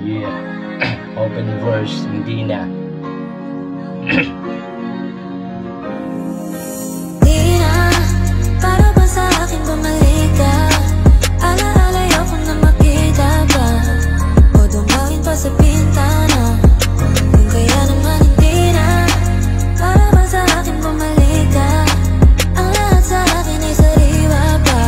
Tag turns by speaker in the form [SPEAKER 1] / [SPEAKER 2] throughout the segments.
[SPEAKER 1] Yeah. Open verse, hindi na.
[SPEAKER 2] Di na, para ba sa akin bumalik ka? Alaala ayoko na makita pa, o dumawin pa sa pintana. Kung kaya naman hindi na, para ba sa akin bumalik ka? Ang lahat sa akin ay sariwa pa,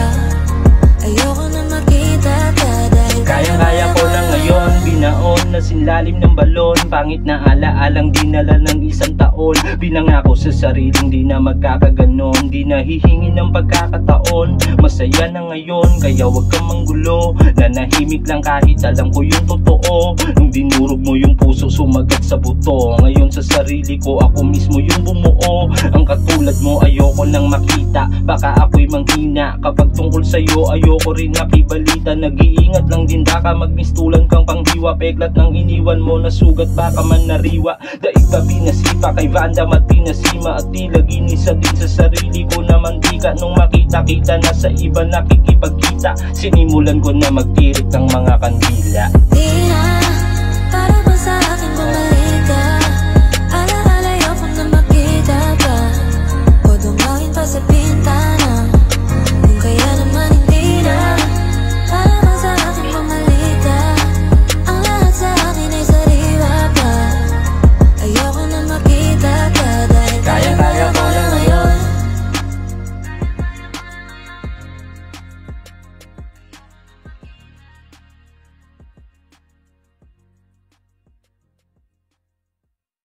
[SPEAKER 2] ayoko na makita ka. Dahil
[SPEAKER 1] kaya ko lang ngayon, binaon na sinlalim ng balon. Pangit na alaalang dinala ng isang taon. Pinangako sa sariling di na magkakaganon, di na hihingi ng pagkakataon. Masaya na ngayon, kaya wag kang manggulo. Nanahimik lang kahit alam ko yung totoo. Nung dinurog mo yung puso, sumagat sa buto. Ngayon sa sarili ko, ako mismo yung bumuo. Ang katulad mo, ayoko nang makita, baka ako'y manghina. Kapag tungkol sa'yo, ayoko rin nakibalita. Nag-iingat lang din, baka magmistulan kang panghiwa. Peklat ng iniwan mo na sugat, baka man nariwa. Daig pa pinasipa kay Vandam at pinasima, at tila ginisa din sa sarili ko na mantika. Nung makita-kita na sa iba nakikipagkita, sinimulan ko na magtirik ng mga kandila.